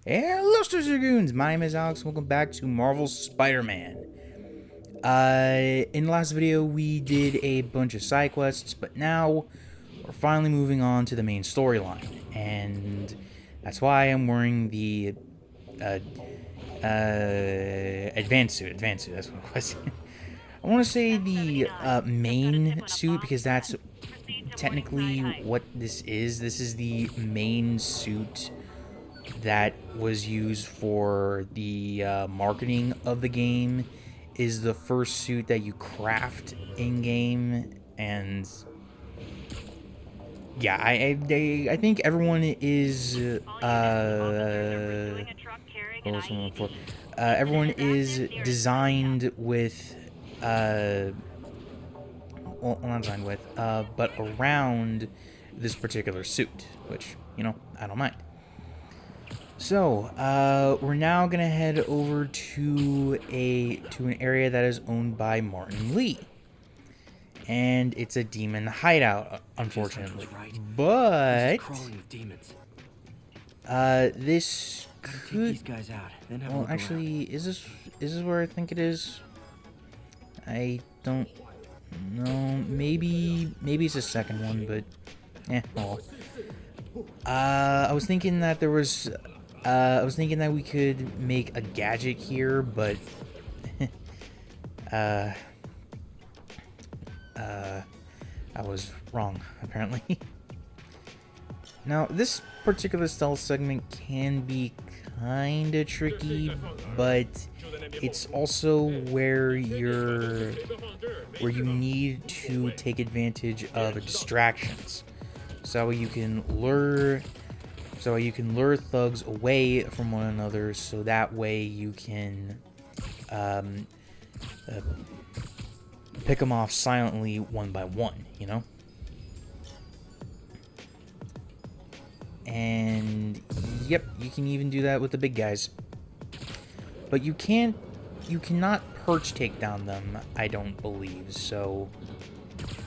Hello, Dragoons! My name is Alex. Welcome back to Marvel's Spider-Man. In the last video, we did a bunch of side quests, but now we're finally moving on to the main storyline, and that's why I'm wearing the advanced suit. Advanced suit. That's what it was. I want to say the main suit because that's technically what this is. This is the main suit that was used for the marketing of the game. Is the first suit that you craft in game, and yeah, I think everyone is everyone is designed with well, not designed with but around this particular suit, which, you know, I don't mind. So, we're now gonna head over to an area that is owned by Martin Lee, and it's a demon hideout, unfortunately. But this could. Well, actually, is this where I think it is? I don't know. Maybe it's the second one, but oh. I was thinking that there was. I was thinking that we could make a gadget here, but I was wrong, apparently. Now, this particular stealth segment can be kinda tricky, but it's also where you need to take advantage of distractions, so you can lure thugs away from one another, so that way you can pick them off silently one by one, you know? And yep, you can even do that with the big guys. But you cannot perch take down them, I don't believe. So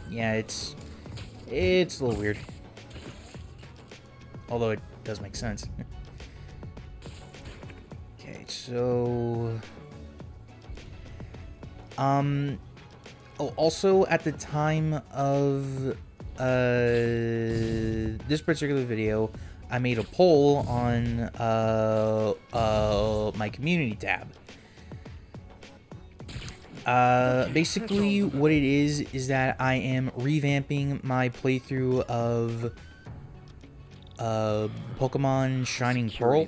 yeah, it's a little weird. Although it does make sense. Okay, so oh, also at the time of this particular video, I made a poll on my community tab. Basically what it is that I am revamping my playthrough of Pokemon Shining Pearl,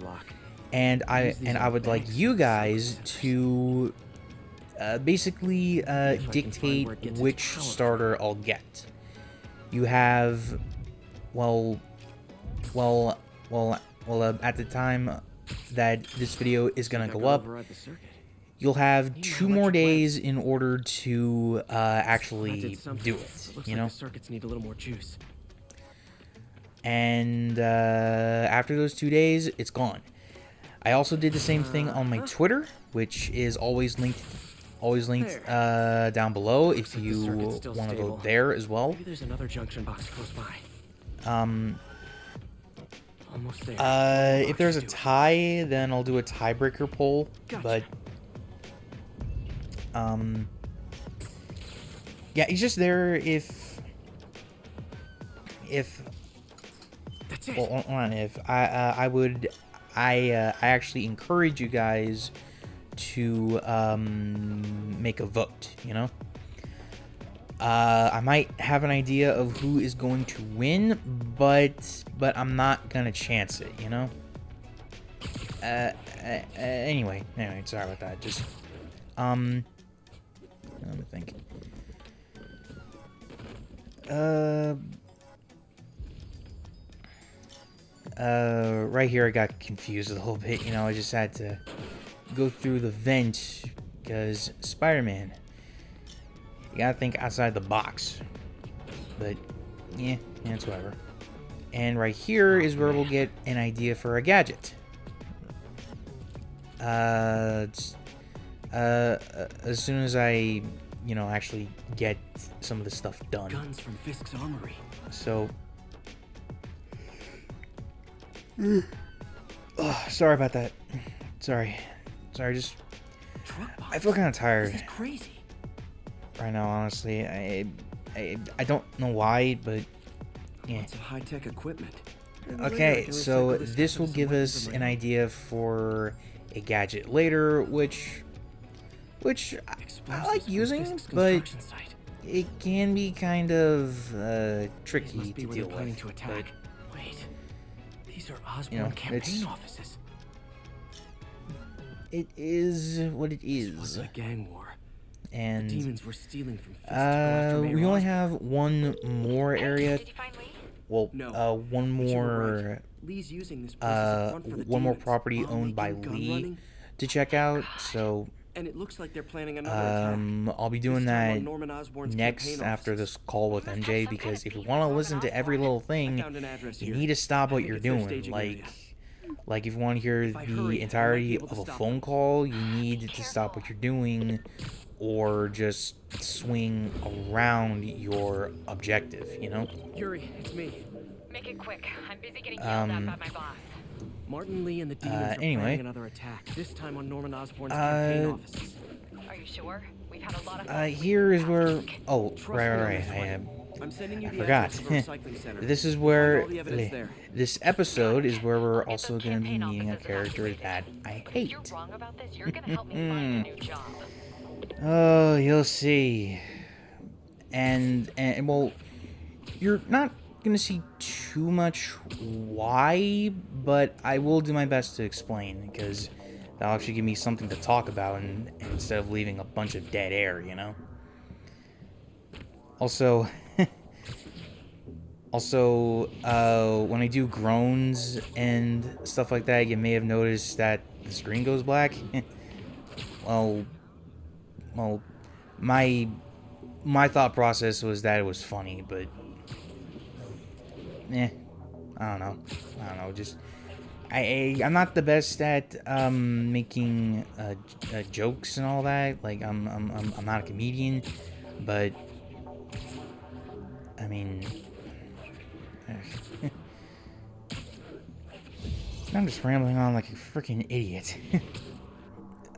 and I would like you guys to basically dictate which starter I'll get. You have at the time that this video is gonna go up, you'll have 2 more days in order to actually do it, you know? And after those 2 days, it's gone. I also did the same thing on my Twitter, which is always linked down below if you want to vote there as well. Maybe there's another junction box close by. If there's a tie, then I'll do a tiebreaker poll. But yeah, he's just there if well, I actually encourage you guys to make a vote, you know? I might have an idea of who is going to win, but I'm not gonna chance it, you know? Anyway, sorry about that. Just let me think. Right here I got confused a little bit, you know. I just had to go through the vent because Spider-Man, you gotta think outside the box. But yeah, it's whatever. And right here is where we'll get an idea for a gadget. As soon as I, you know, actually get some of the stuff done. Guns from Fisk's armory. So Ugh, sorry about that. Sorry. Just Truck box. I feel kind of tired This is crazy. right now, honestly. I don't know why, but yeah. Lots of high-tech equipment. Maybe later I Okay, can so recycle this this stuff will into some give weapons us of an my own. idea for a gadget later, which I Explosives like from using, Fisk's but construction site. it can be kind of These tricky must be to where deal they're planning with. to attack. Wait, these are You know, Osborn campaign it's- offices. It is what it This was is, a gang war. The and demons were stealing from Fisk to go after Mayor we only Osborn. have one more area. Did you find Lee? Well, No, one but you were more right. Lee's using this place as a front for the one more demons. property Bomb owned by making, gun Lee running, to check out. So and it looks like they're planning another attack. I'll be This doing time on that Norman Osborn's next campaign after offices. this call with Must have MJ, some because kind of if you beef want to with listen Norman to every Osborn. little I thing, found an address you here. need to stop I what think you're it's their doing. staging area. Like if you want to hear If I hurry, I the might entirety be able of to a stop phone them. call, you need to stop what you're doing, or just swing around your objective. You know. Yuri, it's me. Make it quick. I'm busy getting yelled at by my boss. Martin Lee and the demons are anyway. planning another attack. This time on Norman Osborn's campaign offices. Are you sure? We've had a lot of Here is where. Oh, Trust right. me on this I one. am. I'm sending you I the forgot. address of the recycling center. This is You'll where find all the evidence there. this episode is where we're Get also those going to be campaign meeting a offices character evacuated. that I If you're hate. wrong about this, you're gonna help me find a new job. Oh, you'll see. And well, you're not gonna see too much why, but I will do my best to explain, because that'll actually give me something to talk about, and instead of leaving a bunch of dead air, you know. Also, when I do groans and stuff like that, you may have noticed that the screen goes black. well, my thought process was that it was funny, but I don't know. Just I'm not the best at making jokes and all that. Like I'm not a comedian, but I mean, I'm just rambling on like a freaking idiot.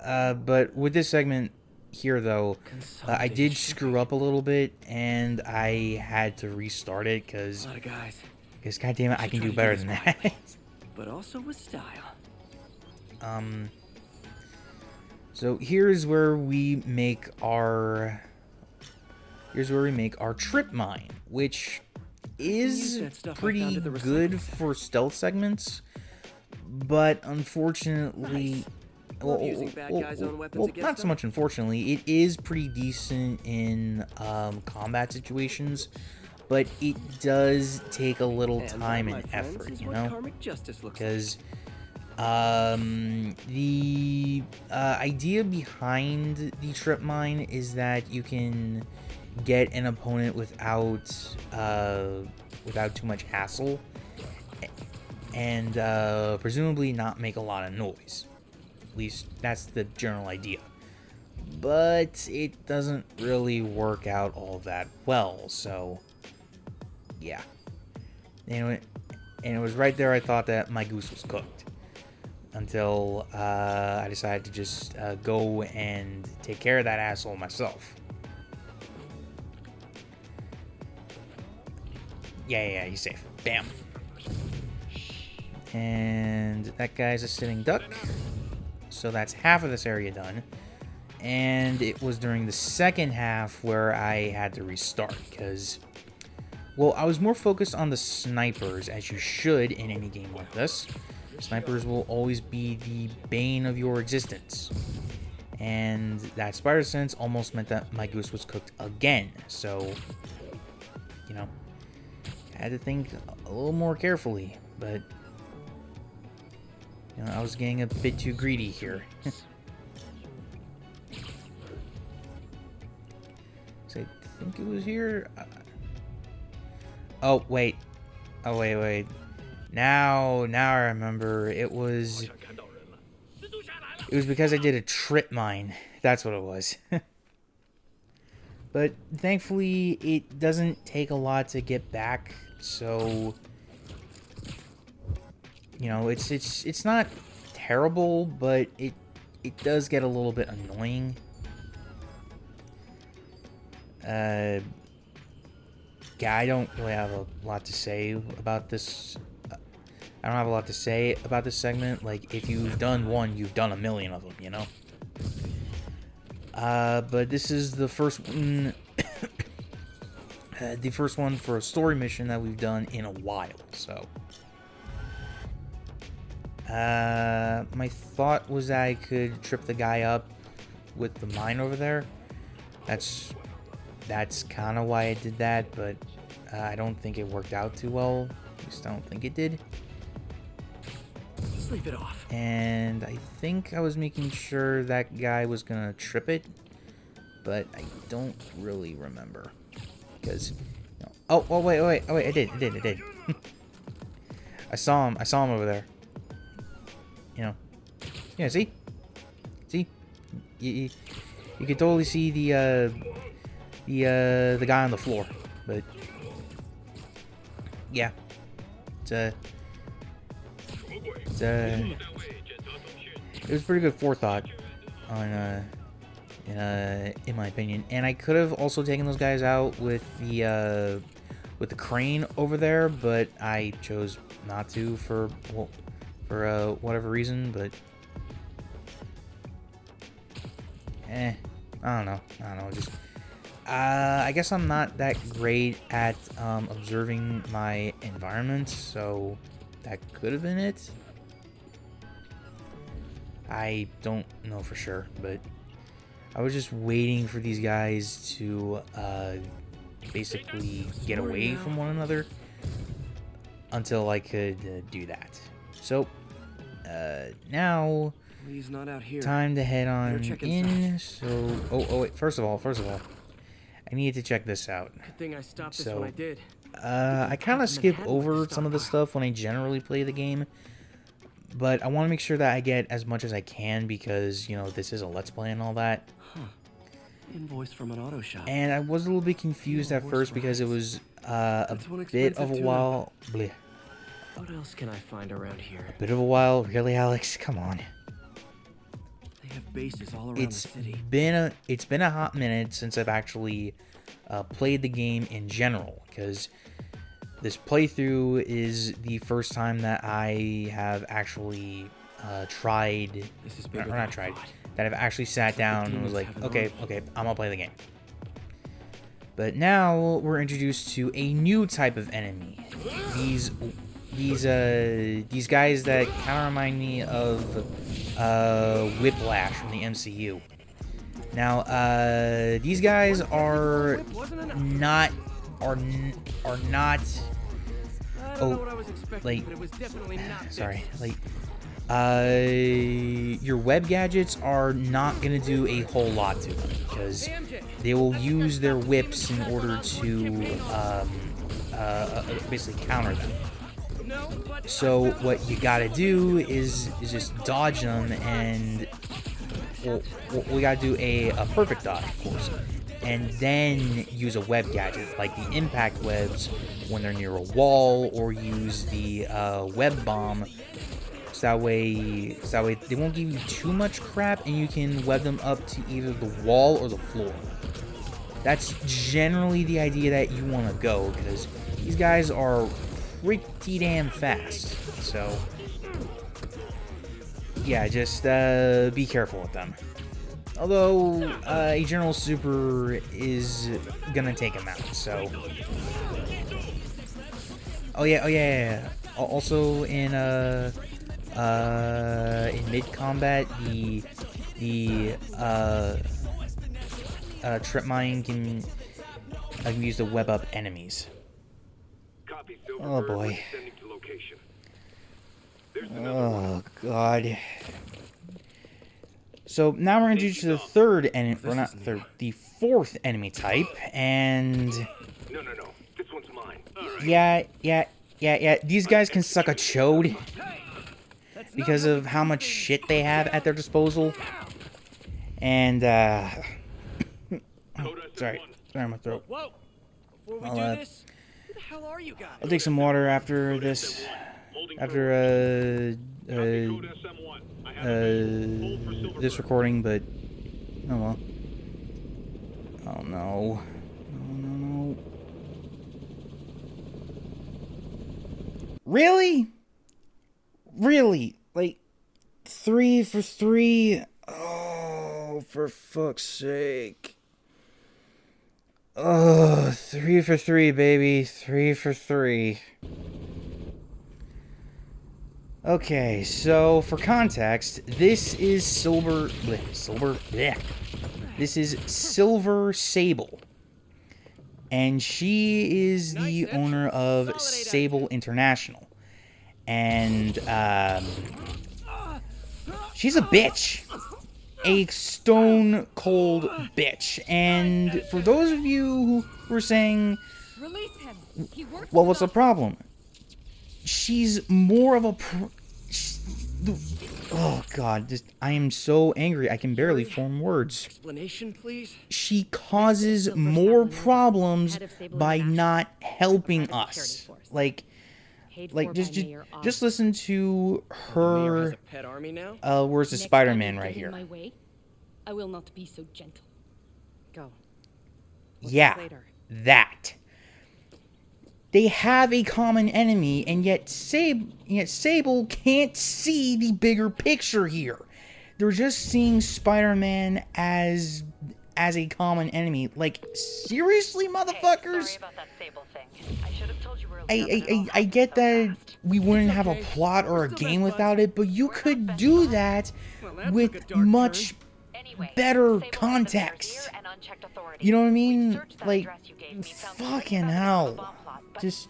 But with this segment here, though, I did screw up a little bit, and I had to restart it because, A lot of guys, goddamn it, I can do better than that. but also with style. So here's where we make our trip mine, which is that stuff I pretty found at the good recycling for stealth segments, but unfortunately, Love using bad guys' own weapons against not so them. much unfortunately, it is pretty decent in combat situations, but it does take a little And that, time my and friends, effort, is you what know, karmic justice looks like. because the idea behind the trip mine is that you can get an opponent without too much hassle, and presumably not make a lot of noise. At least that's the general idea. But it doesn't really work out all that well, so yeah. And it was right there I thought that my goose was cooked. Until I decided to just go and take care of that asshole myself. Yeah, he's safe. Bam. And that guy's a sitting duck. So that's half of this area done. And it was during the second half where I had to restart, because, well, I was more focused on the snipers, as you should in any game like this. Snipers will always be the bane of your existence. And that spider sense almost meant that my goose was cooked again. So, you know, I had to think a little more carefully. But, you know, I was getting a bit too greedy here. So I think it was here. Oh, wait. Now I remember. It was because I did a trip mine. That's what it was. But thankfully, it doesn't take a lot to get back. So you know, it's not terrible, but it does get a little bit annoying. Yeah, I don't really have a lot to say about this. I don't have a lot to say about this segment. Like, if you've done one, you've done a million of them, you know? But this is the first one, the first one for a story mission that we've done in a while, so. My thought was that I could trip the guy up with the mine over there. That's kind of why I did that, but I don't think it worked out too well. At least I don't think it did. Sleep it off. And I think I was making sure that guy was gonna trip it, but I don't really remember. Because, no. Oh wait, I did. I saw him over there. You know, yeah, see, you could totally see the guy on the floor, but yeah, it was pretty good forethought on in my opinion. And I could have also taken those guys out with the crane over there, but I chose not to for whatever reason. But I don't know. Just I guess I'm not that great at observing my environment, so that could have been it. I don't know for sure, but I was just waiting for these guys to basically get away from one another until I could do that. So now He's not out here. time to head on check in. inside. So oh wait, first of all, I need to check this out. Good thing I stopped this So, when I did. I kind of skip over some of the stuff when I generally play the game, but I want to make sure that I get as much as I can because, you know, this is a Let's Play and all that. Invoice from an auto shop. And I was a little bit confused at first because it was a bit of a while. Bleh, What else can I find around here? a bit of a while, really, Alex? Come on. They have bases all around It's the city. been a hot minute since I've actually played the game in general, because this playthrough is the first time that I have actually tried, This is or bigger than not I tried, thought. that I've actually sat down and was demons like, have an okay, army. I'm gonna play the game. But now we're introduced to a new type of enemy. These guys that kind of remind me of Whiplash from the MCU. Now, these guys are not I don't know what I was expecting, like, but it was definitely not sorry, this. like, your web gadgets are not gonna do a whole lot to them because they will use their whips in order to basically counter them. No, but So what you gotta do is just dodge them, and well, we gotta do a perfect dodge, of course, and then use a web gadget like the impact webs when they're near a wall, or use the web bomb. So that way they won't give you too much crap, and you can web them up to either the wall or the floor. That's generally the idea that you want to go, because these guys are pretty damn fast. So yeah, just be careful with them. Although a general super is gonna take him out. So oh yeah. Also in mid combat, the trip mine can be used to web up enemies. Oh boy. Oh god. So now we're introduced to the third enemy, or not third, the fourth enemy type, and No. This one's mine. yeah. These guys can suck a chode because of how much shit they have at their disposal. And sorry, my throat. Whoa! Before we I'll, do this, who the hell are you guys? I'll take some water after this. after this recording, but oh well. Oh no. No. Really? Like 3 for 3? Oh, for fuck's sake. Oh, 3 for 3, baby. 3 for 3. Okay, so for context, this is This is Silver Sable. And she is the owner of Sable International. And, she's a bitch. A stone cold bitch. And for those of you who are saying, well, what's the problem? She's more of a oh god, I am so angry I can barely form words. Explanation, please? She causes more problems by not helping us. Like just listen to her Pet army now? words of Spiderman right here. I will not be so gentle. Go. Yeah, that. They have a common enemy, and yet Sable can't see the bigger picture here. They're just seeing Spider-Man as a common enemy. Like, seriously, motherfuckers? Sorry about that Sable thing. I should have told you earlier. I get that we wouldn't have a plot or a game without it, but you could do that with much better context. You know what I mean? Like, fucking hell. Just,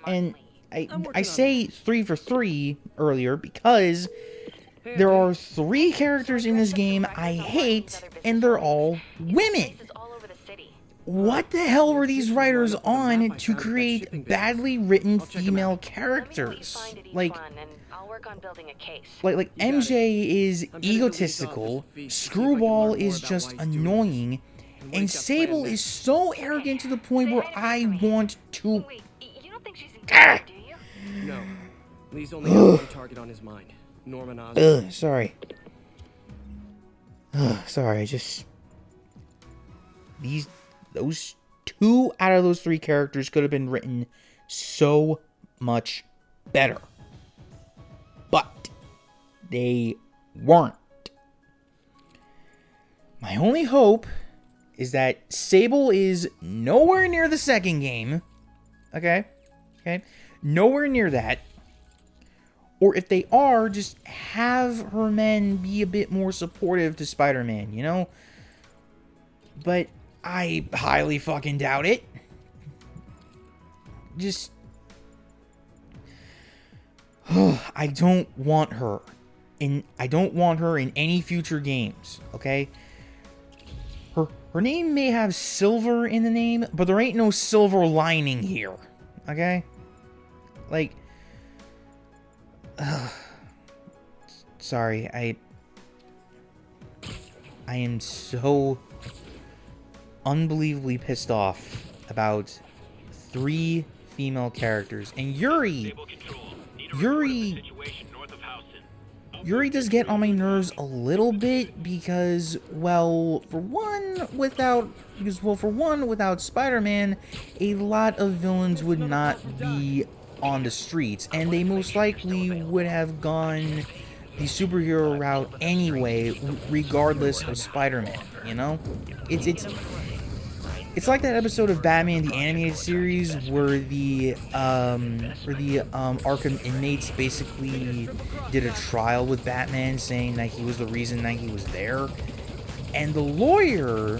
and I say 3 for 3 earlier because there are 3 characters in this game I hate, and they're all women. What the hell were these writers on to create badly written female characters? Like MJ is egotistical, Screwball is just annoying, and Sable is so arrogant to the point where I want to... Wait, you don't think she's engaged, do you? No. Lee's only got one target on his mind. Norman Osborn. Sorry. Sorry, I just... Those 2 out of those 3 characters could have been written so much better. But they weren't. My only hope is that Sable is nowhere near the second game. Okay? Nowhere near that. Or if they are, just have her men be a bit more supportive to Spider-Man, you know? But I highly fucking doubt it. Just... I don't want her. I don't want her in any future games, okay? Her name may have silver in the name, but there ain't no silver lining here, okay? Like... sorry, I am so unbelievably pissed off about 3 female characters. And Yuri does get on my nerves a little bit because, well, for one, without Spider-Man, a lot of villains would not be on the streets, and they most likely would have gone the superhero route anyway, regardless of Spider-Man, you know? It's like that episode of Batman the Animated Series where the Arkham inmates basically did a trial with Batman, saying that he was the reason that he was there, and the lawyer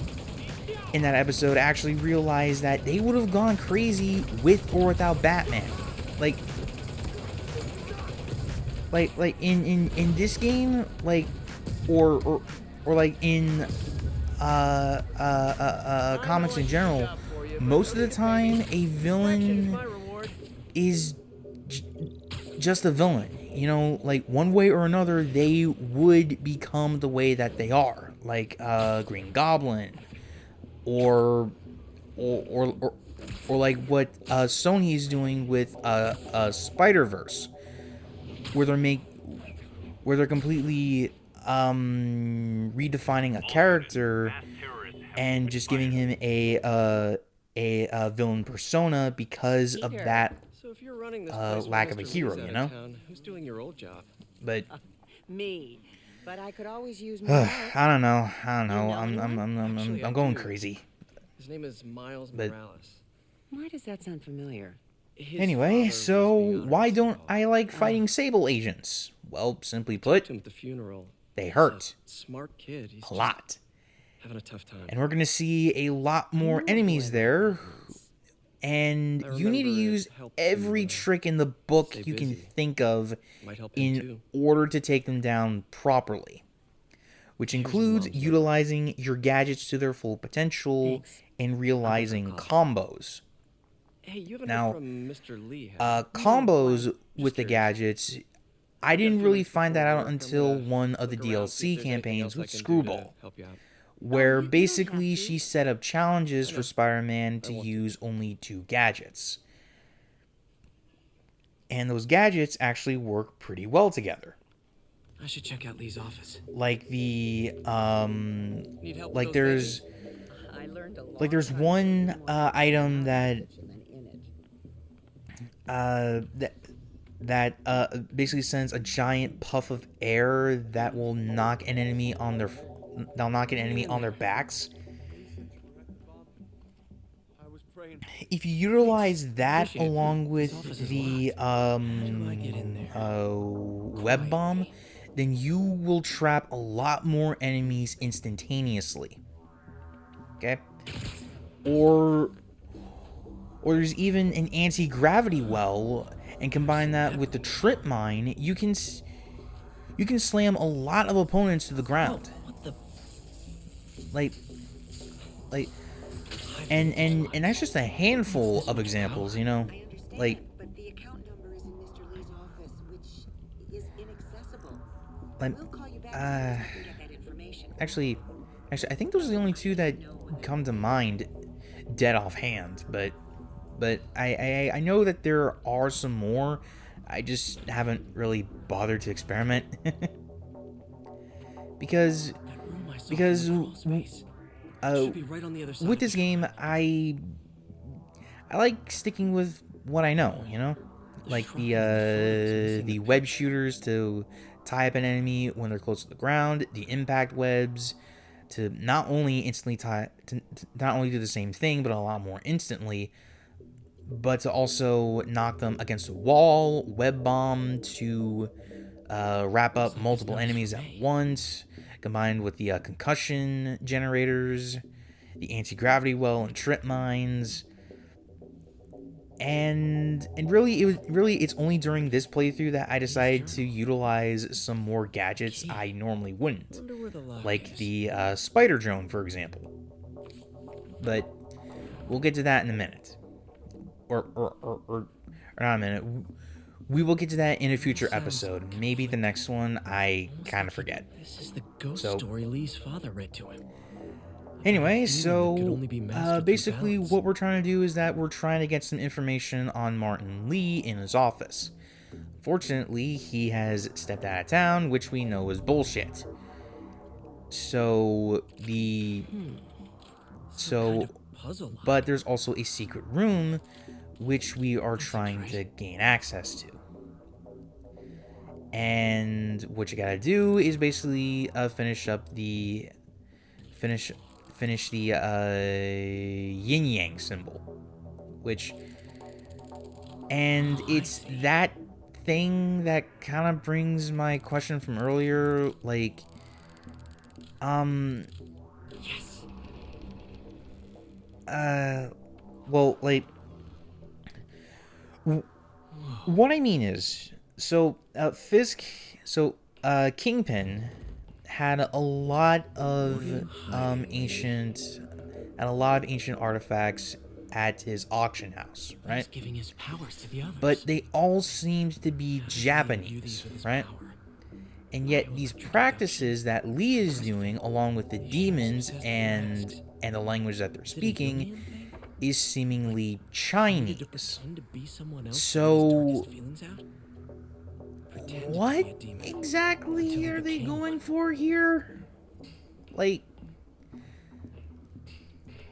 in that episode actually realized that they would have gone crazy with or without Batman. Like in this game, like, or like in comics in general, most of the time a villain is just a villain. You know, like, one way or another they would become the way that they are, like Green Goblin or or like what Sony is doing with Spider-Verse, where they're completely redefining a character and just giving him a villain persona because of that So if you're running this place while lack of a Mr. hero, Lee's you out know. of town, who's doing your old job? But Me. But I could always use more help. I don't know. Actually, I I'm going do. crazy. His name is Miles But- Morales. Why does that sound familiar? His Anyway, father so was beyond why us don't all. I like fighting Sable agents? Well, simply put, Talked to him at the funeral. they He's hurt a smart kid. He's a just lot. having a tough time. And we're going to see a lot more enemies there. And I you need to remember it use helped to, every trick in the book stay you can busy. think of Might help him in too. order to take them down properly. Which Here's his includes mom's number. utilizing your gadgets to their full potential Thanks. and realizing combos. Hey, you haven't Now, heard from Mr. Lee, have you? Combos with the curious. gadgets, I didn't really find that out until one of the DLC campaigns with Screwball, where basically she set up challenges for Spider-Man to use only 2 gadgets. And those gadgets actually work pretty well together. I should check out Lee's office. Like the Need help with like those there's I learned a lot. like there's one item that basically sends a giant puff of air that will knock an enemy on their backs. If you utilize that along with the web bomb, then you will trap a lot more enemies instantaneously. Okay? Or there's even an anti-gravity well, and combine that with the trip mine, you can slam a lot of opponents to the ground. Like and that's just a handful of examples, you know. I understand, Like but the account number is in Mr. Lee's office, which is inaccessible. like We'll call you back as soon as I can get that information. actually I think those are the only 2 that come to mind dead offhand, but I know that there are some more. I just haven't really bothered to experiment. because with this game, I like sticking with what I know, you know, like the web shooters to tie up an enemy when they're close to the ground, the impact webs to not only instantly to not only do the same thing but a lot more instantly, but to also knock them against a wall, web bomb to wrap up multiple enemies at once, combined with the concussion generators, the anti-gravity well and trip mines. And really it's only during this playthrough that I decided to utilize some more gadgets I normally wouldn't, like the spider drone, for example. But we'll get to that in a minute, or not a minute. We will get to that in a future episode. Maybe the next one. I kind of forget. This is the ghost So- story Lee's father read to him. Anyway, that could so only be mastered through basically balance. what we're trying to do is that we're trying to get some information on Martin Lee in his office. Fortunately, he has stepped out of town, which we know is bullshit. So Puzzle. but there's also a secret room which we are trying to gain access to. And what you gotta do is basically finish the yin yang symbol, and it's that thing that kind of brings my question from earlier, like well, like what I mean is, Kingpin had a lot of ancient artifacts at his auction house, right? He's giving his powers to the others. But they all seemed to be Japanese, right? And yet these practices that Lee is doing, along with the demons and the language that they're speaking, is seemingly Needed to Chinese. pretend to be someone else So, to get his feelings out? Pretend to be what a demon exactly until he are they became going one. for here? Like,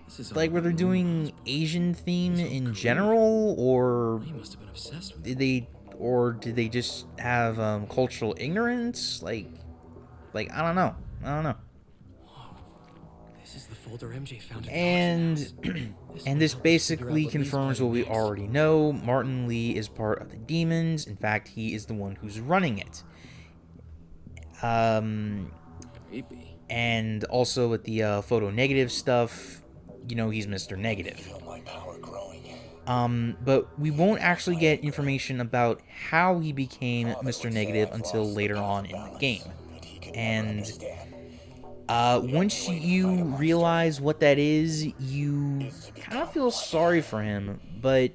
This is all were they about doing Norman Osborn. Asian theme His whole in career. general, or He must have been obsessed with did they just have cultural ignorance? Like I don't know. This is the folder MJ found in the And auction house. and might this help us figure out basically what Lee's confirms what planning we next. already know. Martin Lee is part of the Demons. In fact, he is the one who's running it. Creepy. And also with the photo negative stuff, he's Mr. Negative. But we won't actually get information about how he became Mr. Negative until later on in the game. And once you realize what that is, you kind of feel sorry for him, but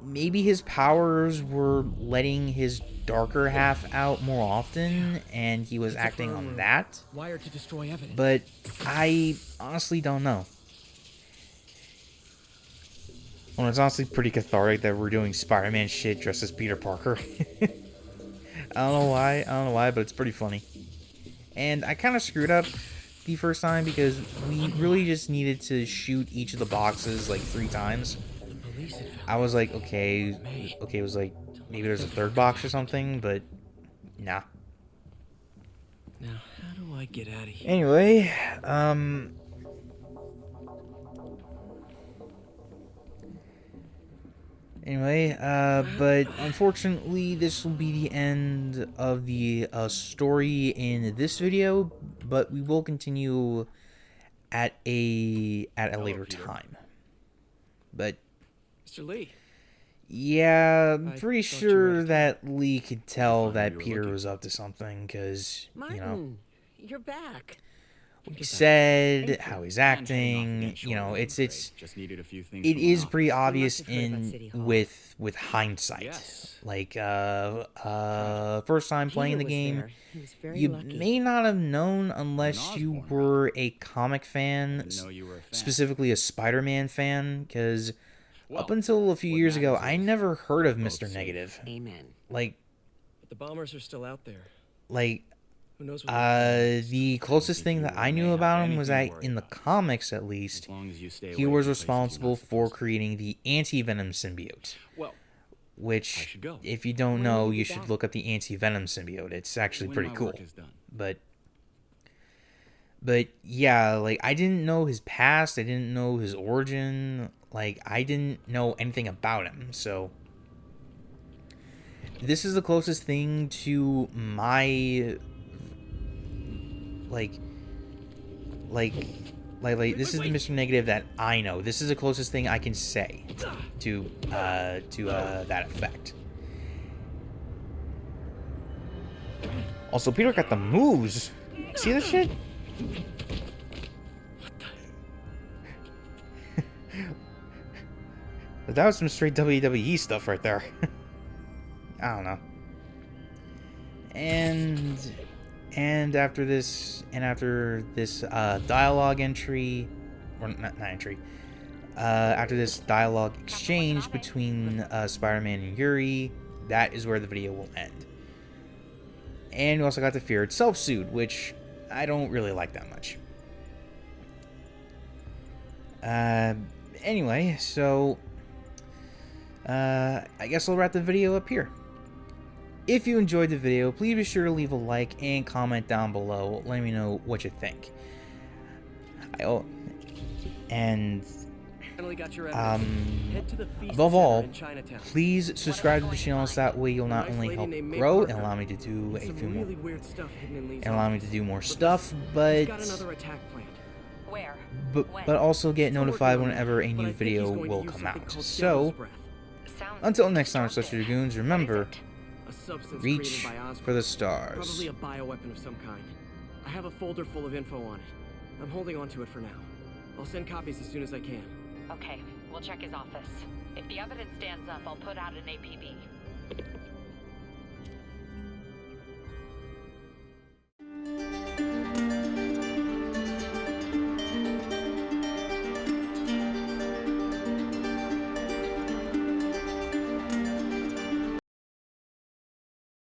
maybe his powers were letting his darker half out more often, and he was acting on that. Wired to destroy evidence. But I honestly don't know. Well, it's honestly pretty cathartic that we're doing Spider-Man shit dressed as Peter Parker. I don't know why, but it's pretty funny. And I kind of screwed up the first time because we really just needed to shoot each of the boxes 3 times. I was like, okay, it was like, maybe there's a third box or something, but nah. Now, how do I get out of here? Anyway, but unfortunately, this will be the end of the story in this video, but we will continue at a later time. But Mr. Lee. yeah, I'm I pretty thought you sure rested. that Lee could tell that you were Peter looking. was up to something, because, Martin, you're back. he said, how he's acting, it's Just needed a few things it from is my pretty office. obvious have heard about City Hall. with hindsight. Yes. First time playing the Peter was game, there. He was very you lucky. may not have known unless you Osborn, were a comic fan, Didn't know you were a fan. specifically a Spider-Man fan, because Well, up until a few what years ago, matters I is never heard of both Mr. safe. Negative. Amen. But the bombers are still out there. Who knows what The closest thing that I knew about him was that in the comics, at least, As long as you stay he away was from places you're responsible not for supposed to. creating the anti-venom symbiote. Well, I Which, should go. if you don't When know, will you you be should back? look at the anti-venom symbiote. It's actually When pretty my cool. work is done. But yeah, I didn't know his past. I didn't know his origin. I didn't know anything about him. So this is the closest thing to my this is the Mr. Negative that I know. This is the closest thing I can say to that effect. Also, Peter got the moves. See this shit? That was some straight WWE stuff right there. I don't know. And after this dialogue entry, or not entry, after this dialogue exchange between Spider-Man and Yuri, that is where the video will end. And we also got the Fear Itself suit, which I don't really like that much. Anyway, so I guess I'll wrap the video up here. If you enjoyed the video, please be sure to leave a like and comment down below. Let me know what you think. finally got your evidence. Head to the feast Above center all, in Chinatown. please subscribe to the channel so that way you'll not Nice only lady help named May grow Parker. and allow me to do a Some few more really weird stuff hidden in Lee's and allow me to office. do more But stuff, He's but got another attack planned. Where? but also get Still notified working on whenever it, a but I new think video he's going to will use come something out. called So, devil's breath, Sounds until next time, destructive. Such Dragoons, What is remember, it? a substance reach created by Osborn. for the stars. Probably a bioweapon of some kind. I have a folder full of info on it. I'm holding on to it for now. I'll send copies as soon as I can. Okay, we'll check his office. If the evidence stands up, I'll put out an APB.